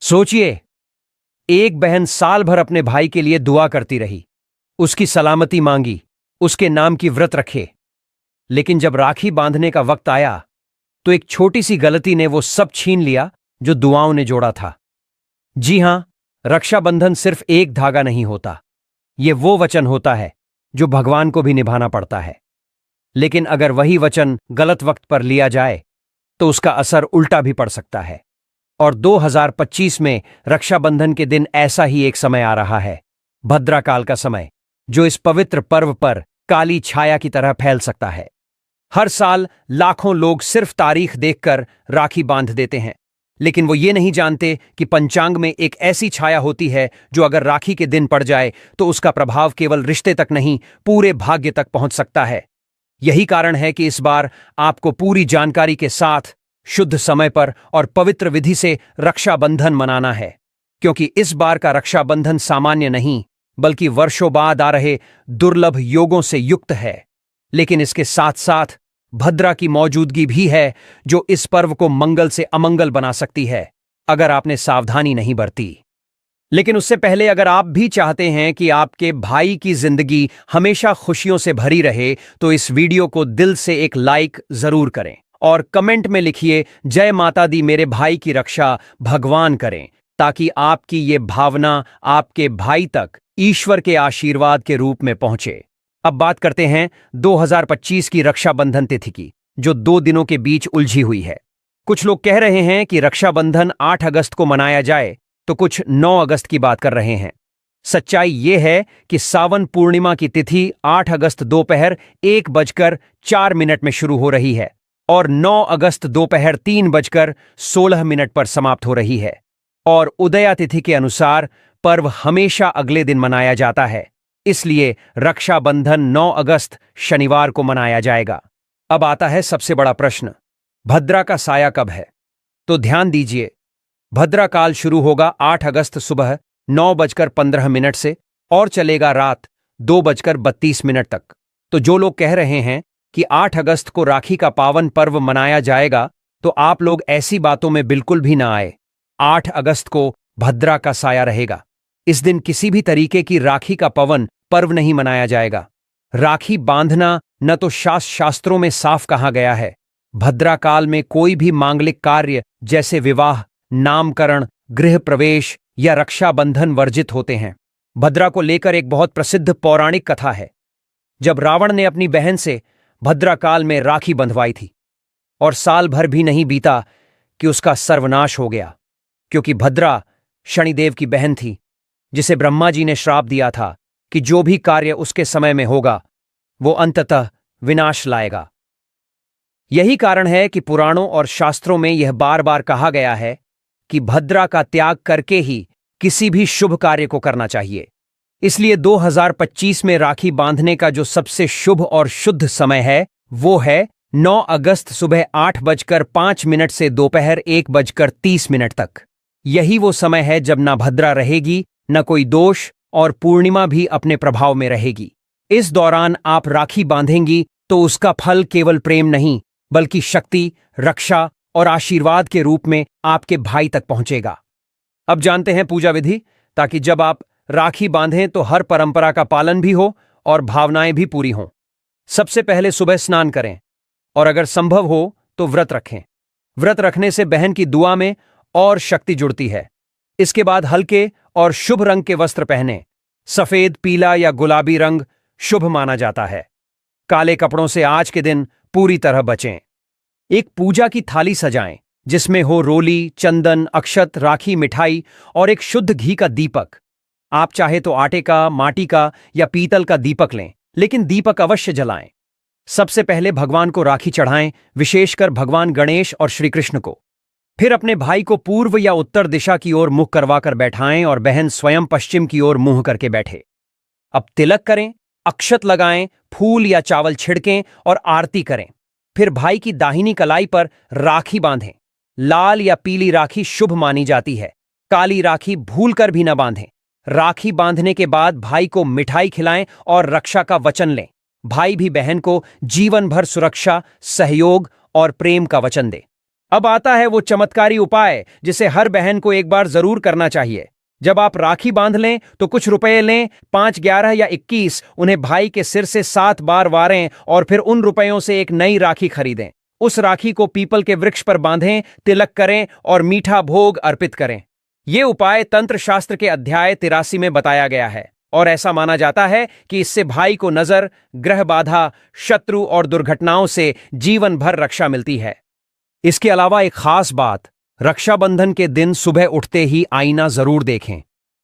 सोचिए, एक बहन साल भर अपने भाई के लिए दुआ करती रही, उसकी सलामती मांगी, उसके नाम की व्रत रखे, लेकिन जब राखी बांधने का वक्त आया तो एक छोटी सी गलती ने वो सब छीन लिया जो दुआओं ने जोड़ा था। जी हां, रक्षाबंधन सिर्फ एक धागा नहीं होता, ये वो वचन होता है जो भगवान को भी निभाना पड़ता है। लेकिन अगर वही वचन गलत वक्त पर लिया जाए तो उसका असर उल्टा भी पड़ सकता है। और 2025 में रक्षाबंधन के दिन ऐसा ही एक समय आ रहा है, भद्राकाल का समय, जो इस पवित्र पर्व पर काली छाया की तरह फैल सकता है। हर साल लाखों लोग सिर्फ तारीख देखकर राखी बांध देते हैं, लेकिन वो ये नहीं जानते कि पंचांग में एक ऐसी छाया होती है जो अगर राखी के दिन पड़ जाए तो उसका प्रभाव केवल रिश्ते तक नहीं, पूरे भाग्य तक पहुंच सकता है। यही कारण है कि इस बार आपको पूरी जानकारी के साथ, शुद्ध समय पर और पवित्र विधि से रक्षाबंधन मनाना है, क्योंकि इस बार का रक्षाबंधन सामान्य नहीं, बल्कि वर्षों बाद आ रहे दुर्लभ योगों से युक्त है। लेकिन इसके साथ साथ भद्रा की मौजूदगी भी है, जो इस पर्व को मंगल से अमंगल बना सकती है अगर आपने सावधानी नहीं बरती। लेकिन उससे पहले, अगर आप भी चाहते हैं कि आपके भाई की जिंदगी हमेशा खुशियों से भरी रहे, तो इस वीडियो को दिल से एक लाइक जरूर करें और कमेंट में लिखिए, जय माता दी, मेरे भाई की रक्षा भगवान करें, ताकि आपकी ये भावना आपके भाई तक ईश्वर के आशीर्वाद के रूप में पहुंचे। अब बात करते हैं 2025 की रक्षाबंधन तिथि की, जो 2 दिनों के बीच उलझी हुई है। कुछ लोग कह रहे हैं कि रक्षाबंधन 8 अगस्त को मनाया जाए, तो कुछ 9 अगस्त की बात कर रहे हैं। सच्चाई यह है कि सावन पूर्णिमा की तिथि 8 अगस्त दोपहर 1:04 में शुरू हो रही है और 9 अगस्त दोपहर 3:16 पर समाप्त हो रही है। और उदया तिथि के अनुसार पर्व हमेशा अगले दिन मनाया जाता है, इसलिए रक्षाबंधन 9 अगस्त शनिवार को मनाया जाएगा। अब आता है सबसे बड़ा प्रश्न, भद्रा का साया कब है? तो ध्यान दीजिए, भद्रा काल शुरू होगा 8 अगस्त सुबह 9:15 से और चलेगा रात 2:32 तक। तो जो लोग कह रहे हैं कि 8 अगस्त को राखी का पावन पर्व मनाया जाएगा, तो आप लोग ऐसी बातों में बिल्कुल भी ना आए। 8 अगस्त को भद्रा का साया रहेगा। इस दिन किसी भी तरीके की राखी का पावन पर्व नहीं मनाया जाएगा। राखी बांधना न तो शास्त्रों में साफ कहा गया है। भद्रा काल में कोई भी मांगलिक कार्य जैसे विवाह, नामकरण, गृह प्रवेश या रक्षाबंधन वर्जित होते हैं। भद्रा को लेकर एक बहुत प्रसिद्ध पौराणिक कथा है। जब रावण ने अपनी बहन से भद्रा काल में राखी बंधवाई थी और साल भर भी नहीं बीता कि उसका सर्वनाश हो गया, क्योंकि भद्रा शनिदेव की बहन थी, जिसे ब्रह्मा जी ने श्राप दिया था कि जो भी कार्य उसके समय में होगा वो अंततः विनाश लाएगा। यही कारण है कि पुराणों और शास्त्रों में यह बार बार कहा गया है कि भद्रा का त्याग करके ही किसी भी शुभ कार्य को करना चाहिए। इसलिए 2025 में राखी बांधने का जो सबसे शुभ और शुद्ध समय है, वो है 9 अगस्त सुबह 8:05 से दोपहर 1:30 तक। यही वो समय है जब ना भद्रा रहेगी, न कोई दोष, और पूर्णिमा भी अपने प्रभाव में रहेगी। इस दौरान आप राखी बांधेंगी तो उसका फल केवल प्रेम नहीं, बल्कि शक्ति, रक्षा और आशीर्वाद के रूप में आपके भाई तक पहुंचेगा। अब जानते हैं पूजा विधि, ताकि जब आप राखी बांधें तो हर परंपरा का पालन भी हो और भावनाएं भी पूरी हों। सबसे पहले सुबह स्नान करें और अगर संभव हो तो व्रत रखें। व्रत रखने से बहन की दुआ में और शक्ति जुड़ती है। इसके बाद हल्के और शुभ रंग के वस्त्र पहनें। सफेद, पीला या गुलाबी रंग शुभ माना जाता है। काले कपड़ों से आज के दिन पूरी तरह बचें। एक पूजा की थाली सजाएं, जिसमें हो रोली, चंदन, अक्षत, राखी, मिठाई और एक शुद्ध घी का दीपक। आप चाहे तो आटे का, माटी का या पीतल का दीपक लें, लेकिन दीपक अवश्य जलाएं। सबसे पहले भगवान को राखी चढ़ाएं, विशेषकर भगवान गणेश और श्री कृष्ण को। फिर अपने भाई को पूर्व या उत्तर दिशा की ओर मुख करवाकर बैठाएं और बहन स्वयं पश्चिम की ओर मुंह करके बैठे। अब तिलक करें, अक्षत लगाएं, फूल या चावल छिड़कें और आरती करें। फिर भाई की दाहिनी कलाई पर राखी बांधें। लाल या पीली राखी शुभ मानी जाती है। काली राखी भूलकर भी न बांधें। राखी बांधने के बाद भाई को मिठाई खिलाएं और रक्षा का वचन लें। भाई भी बहन को जीवन भर सुरक्षा, सहयोग और प्रेम का वचन दे। अब आता है वो चमत्कारी उपाय जिसे हर बहन को एक बार जरूर करना चाहिए। जब आप राखी बांध लें तो कुछ रुपए लें, 5, 11 या 21, उन्हें भाई के सिर से 7 बार वारें और फिर उन रुपयों से एक नई राखी खरीदें। उस राखी को पीपल के वृक्ष पर बांधें, तिलक करें और मीठा भोग अर्पित करें। यह उपाय तंत्र शास्त्र के अध्याय 83 में बताया गया है और ऐसा माना जाता है कि इससे भाई को नजर, ग्रह बाधा, शत्रु और दुर्घटनाओं से जीवन भर रक्षा मिलती है। इसके अलावा एक खास बात, रक्षाबंधन के दिन सुबह उठते ही आईना जरूर देखें।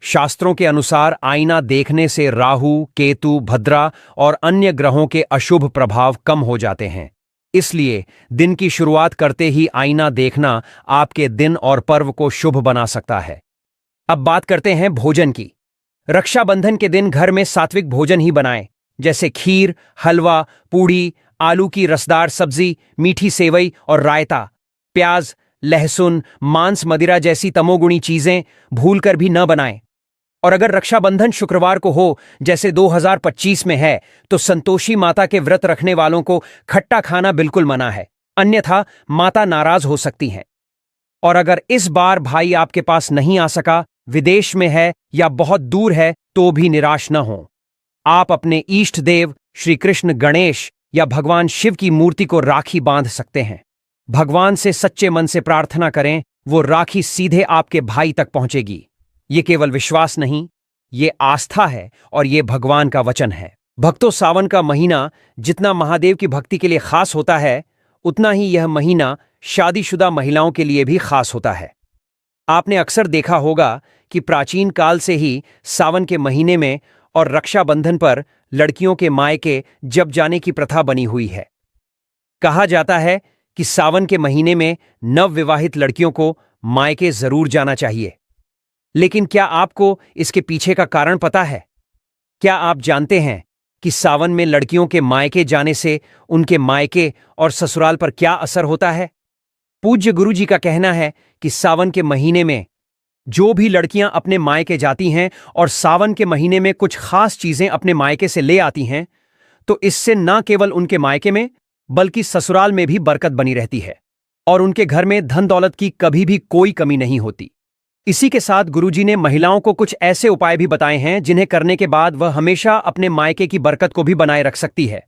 शास्त्रों के अनुसार आईना देखने से राहु, केतु, भद्रा और अन्य ग्रहों के अशुभ प्रभाव कम हो जाते हैं। इसलिए दिन की शुरुआत करते ही आईना देखना आपके दिन और पर्व को शुभ बना सकता है। अब बात करते हैं भोजन की। रक्षाबंधन के दिन घर में सात्विक भोजन ही बनाएं, जैसे खीर, हलवा, पूड़ी, आलू की रसदार सब्जी, मीठी सेवई और रायता। प्याज, लहसुन, मांस, मदिरा जैसी तमोगुणी चीजें भूलकर भी न बनाएं। और अगर रक्षाबंधन शुक्रवार को हो, जैसे 2025 में है, तो संतोषी माता के व्रत रखने वालों को खट्टा खाना बिल्कुल मना है, अन्यथा माता नाराज हो सकती हैं। और अगर इस बार भाई आपके पास नहीं आ सका, विदेश में है या बहुत दूर है, तो भी निराश न हो। आप अपने इष्ट देव श्री कृष्ण, गणेश या भगवान शिव की मूर्ति को राखी बांध सकते हैं। भगवान से सच्चे मन से प्रार्थना करें, वो राखी सीधे आपके भाई तक पहुंचेगी। ये केवल विश्वास नहीं, ये आस्था है और ये भगवान का वचन है। भक्तों, सावन का महीना जितना महादेव की भक्ति के लिए खास होता है, उतना ही यह महीना शादीशुदा महिलाओं के लिए भी खास होता है। आपने अक्सर देखा होगा कि प्राचीन काल से ही सावन के महीने में और रक्षाबंधन पर लड़कियों के मायके जब जाने की प्रथा बनी हुई है। कहा जाता है कि सावन के महीने में नवविवाहित लड़कियों को मायके जरूर जाना चाहिए। लेकिन क्या आपको इसके पीछे का कारण पता है? क्या आप जानते हैं कि सावन में लड़कियों के मायके जाने से उनके मायके और ससुराल पर क्या असर होता है? पूज्य गुरु जी का कहना है कि सावन के महीने में जो भी लड़कियां अपने मायके जाती हैं और सावन के महीने में कुछ खास चीजें अपने मायके से ले आती हैं, तो इससे न केवल उनके मायके में बल्कि ससुराल में भी बरकत बनी रहती है और उनके घर में धन दौलत की कभी भी कोई कमी नहीं होती। इसी के साथ गुरुजी ने महिलाओं को कुछ ऐसे उपाय भी बताए हैं जिन्हें करने के बाद वह हमेशा अपने मायके की बरकत को भी बनाए रख सकती है।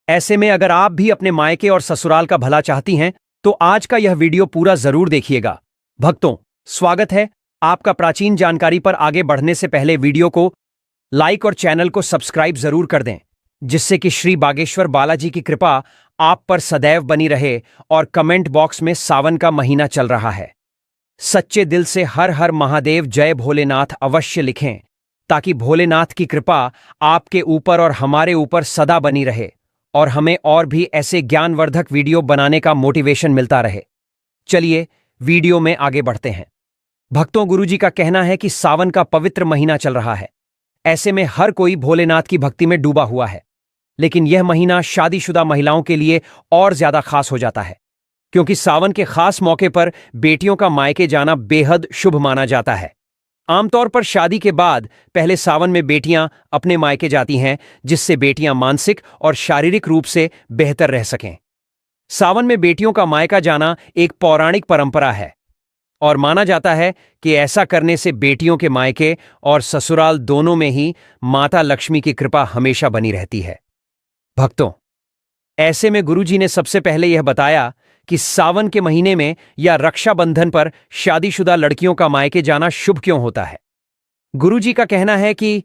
ऐसे में अगर आप भी अपने मायके और ससुराल का भला चाहती हैं, तो आज का यह वीडियो पूरा जरूर देखिएगा। भक्तों, स्वागत है आपका। प्राचीन जानकारी पर आगे बढ़ने से पहले वीडियो को लाइक और चैनल को सब्सक्राइब जरूर कर दें, जिससे कि श्री बागेश्वर बालाजी की कृपा आप पर सदैव बनी रहे। और कमेंट बॉक्स में सावन का महीना चल रहा है, सच्चे दिल से हर हर महादेव, जय भोलेनाथ अवश्य लिखें, ताकि भोलेनाथ की कृपा आपके ऊपर और हमारे ऊपर सदा बनी रहे और हमें और भी ऐसे ज्ञानवर्धक वीडियो बनाने का मोटिवेशन मिलता रहे। चलिए वीडियो में आगे बढ़ते हैं। भक्तों, गुरुजी का कहना है कि सावन का पवित्र महीना चल रहा है। ऐसे में हर कोई भोलेनाथ की भक्ति में डूबा हुआ है, लेकिन यह महीना शादीशुदा महिलाओं के लिए और ज्यादा खास हो जाता है, क्योंकि सावन के खास मौके पर बेटियों का मायके जाना बेहद शुभ माना जाता है। आमतौर पर शादी के बाद पहले सावन में बेटियां अपने मायके जाती हैं, जिससे बेटियां मानसिक और शारीरिक रूप से बेहतर रह सकें। सावन में बेटियों का मायका जाना एक पौराणिक परंपरा है और माना जाता है कि ऐसा करने से बेटियों के मायके और ससुराल दोनों में ही माता लक्ष्मी की कृपा हमेशा बनी रहती है। भक्तों, ऐसे में गुरुजी ने सबसे पहले यह बताया कि सावन के महीने में या रक्षाबंधन पर शादीशुदा लड़कियों का मायके जाना शुभ क्यों होता है। गुरुजी का कहना है कि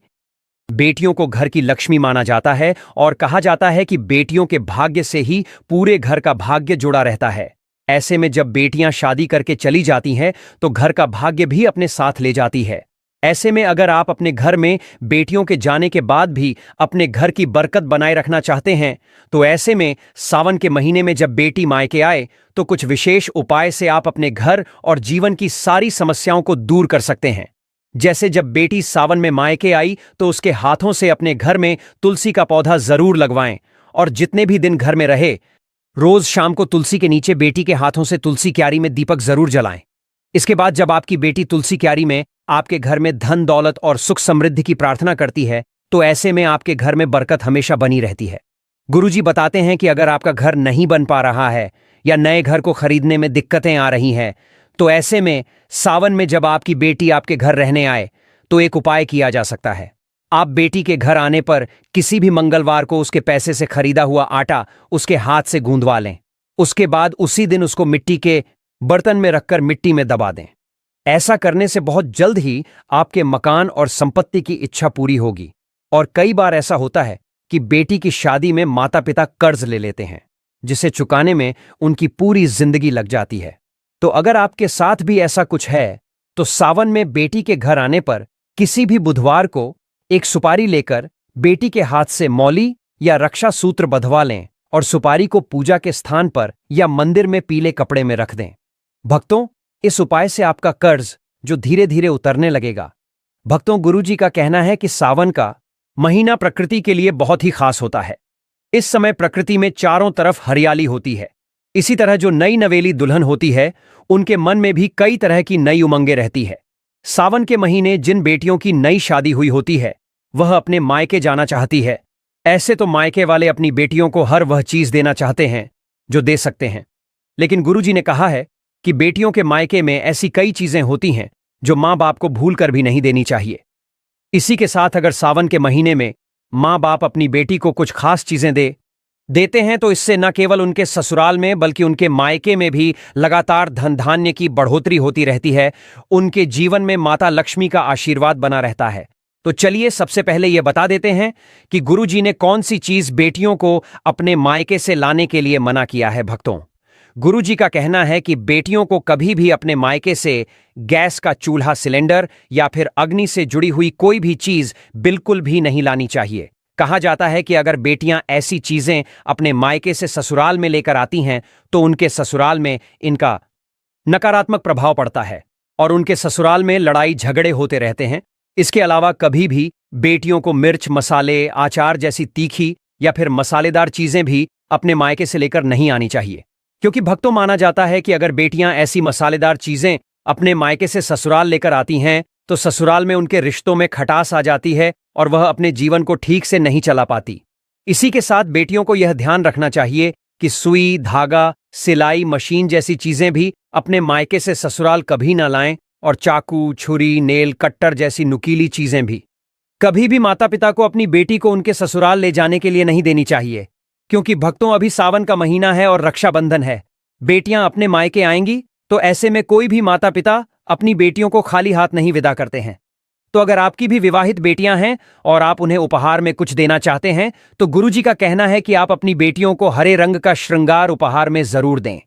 बेटियों को घर की लक्ष्मी माना जाता है और कहा जाता है कि बेटियों के भाग्य से ही पूरे घर का भाग्य जुड़ा रहता है। ऐसे में जब बेटियां शादी करके चली जाती हैं, तो घर का भाग्य भी अपने साथ ले जाती है। ऐसे में अगर आप अपने घर में बेटियों के जाने के बाद भी अपने घर की बरकत बनाए रखना चाहते हैं, तो ऐसे में सावन के महीने में जब बेटी मायके आए, तो कुछ विशेष उपाय से आप अपने घर और जीवन की सारी समस्याओं को दूर कर सकते हैं। जैसे जब बेटी सावन में मायके आई, तो उसके हाथों से अपने घर में तुलसी का पौधा जरूर लगवाएं और जितने भी दिन घर में रहे, रोज शाम को तुलसी के नीचे बेटी के हाथों से तुलसी क्यारी में दीपक जरूर जलाएं। इसके बाद जब आपकी बेटी तुलसी क्यारी में आपके घर में धन दौलत और सुख समृद्धि की प्रार्थना करती है, तो ऐसे में आपके घर में बरकत हमेशा बनी रहती है। गुरुजी बताते हैं कि अगर आपका घर नहीं बन पा रहा है या नए घर को खरीदने में दिक्कतें आ रही हैं, तो ऐसे में सावन में जब आपकी बेटी आपके घर रहने आए तो एक उपाय किया जा सकता है। आप बेटी के घर आने पर किसी भी मंगलवार को उसके पैसे से खरीदा हुआ आटा उसके हाथ से गूंदवा लें। उसके बाद उसी दिन उसको मिट्टी के बर्तन में रखकर मिट्टी में दबा दें। ऐसा करने से बहुत जल्द ही आपके मकान और संपत्ति की इच्छा पूरी होगी। और कई बार ऐसा होता है कि बेटी की शादी में माता पिता कर्ज ले लेते हैं, जिसे चुकाने में उनकी पूरी जिंदगी लग जाती है। तो अगर आपके साथ भी ऐसा कुछ है तो सावन में बेटी के घर आने पर किसी भी बुधवार को एक सुपारी लेकर बेटी के हाथ से मौली या रक्षा सूत्र बंधवा लें और सुपारी को पूजा के स्थान पर या मंदिर में पीले कपड़े में रख दें। भक्तों, इस उपाय से आपका कर्ज जो धीरे धीरे उतरने लगेगा। भक्तों, गुरुजी का कहना है कि सावन का महीना प्रकृति के लिए बहुत ही खास होता है। इस समय प्रकृति में चारों तरफ हरियाली होती है। इसी तरह जो नई नवेली दुल्हन होती है उनके मन में भी कई तरह की नई उमंगें रहती है। सावन के महीने जिन बेटियों की नई शादी हुई होती है वह अपने मायके जाना चाहती है। ऐसे तो मायके वाले अपनी बेटियों को हर वह चीज देना चाहते हैं जो दे सकते हैं, लेकिन गुरुजी ने कहा है कि बेटियों के मायके में ऐसी कई चीजें होती हैं जो माँ बाप को भूल कर भी नहीं देनी चाहिए। इसी के साथ अगर सावन के महीने में माँ बाप अपनी बेटी को कुछ खास चीजें देते हैं तो इससे न केवल उनके ससुराल में बल्कि उनके मायके में भी लगातार धन धान्य की बढ़ोतरी होती रहती है। उनके जीवन में माता लक्ष्मी का आशीर्वाद बना रहता है। तो चलिए सबसे पहले यह बता देते हैं कि गुरुजी ने कौन सी चीज बेटियों को अपने मायके से लाने के लिए मना किया है। भक्तों, गुरुजी का कहना है कि बेटियों को कभी भी अपने मायके से गैस का चूल्हा सिलेंडर या फिर अग्नि से जुड़ी हुई कोई भी चीज बिल्कुल भी नहीं लानी चाहिए। कहा जाता है कि अगर बेटियां ऐसी चीजें अपने मायके से ससुराल में लेकर आती हैं तो उनके ससुराल में इनका नकारात्मक प्रभाव पड़ता है और उनके ससुराल में लड़ाई झगड़े होते रहते हैं। इसके अलावा कभी भी बेटियों को मिर्च, मसाले, अचार जैसी तीखी या फिर मसालेदार चीजें भी अपने मायके से लेकर नहीं आनी चाहिए, क्योंकि भक्तों माना जाता है कि अगर बेटियां ऐसी मसालेदार चीजें अपने मायके से ससुराल लेकर आती हैं तो ससुराल में उनके रिश्तों में खटास आ जाती है और वह अपने जीवन को ठीक से नहीं चला पाती। इसी के साथ बेटियों को यह ध्यान रखना चाहिए कि सुई, धागा, सिलाई मशीन जैसी चीजें भी अपने मायके से ससुराल कभी न लाएं और चाकू, छुरी, नेल कट्टर जैसी नुकीली चीजें भी कभी भी माता पिता को अपनी बेटी को उनके ससुराल ले जाने के लिए नहीं देनी चाहिए, क्योंकि भक्तों अभी सावन का महीना है और रक्षाबंधन है। बेटियां अपने मायके आएंगी तो ऐसे में कोई भी माता पिता अपनी बेटियों को खाली हाथ नहीं विदा करते हैं। तो अगर आपकी भी विवाहित बेटियां हैं और आप उन्हें उपहार में कुछ देना चाहते हैं तो गुरुजी का कहना है कि आप अपनी बेटियों को हरे रंग का श्रृंगार उपहार में जरूर दें।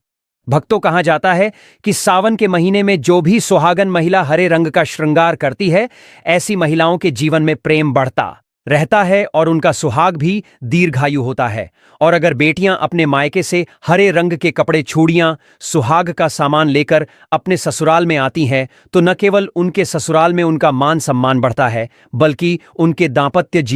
भक्तों, कहा जाता है कि सावन के महीने में जो भी सुहागन महिला हरे रंग का श्रृंगार करती है, ऐसी महिलाओं के जीवन में प्रेम बढ़ता रहता है और उनका सुहाग भी दीर्घायु होता है। और अगर बेटियां अपने मायके से हरे रंग के कपड़े, चूड़ियां, सुहाग का सामान लेकर अपने ससुराल में आती हैं तो न केवल उनके ससुराल में उनका मान सम्मान बढ़ता है बल्कि उनके दांपत्य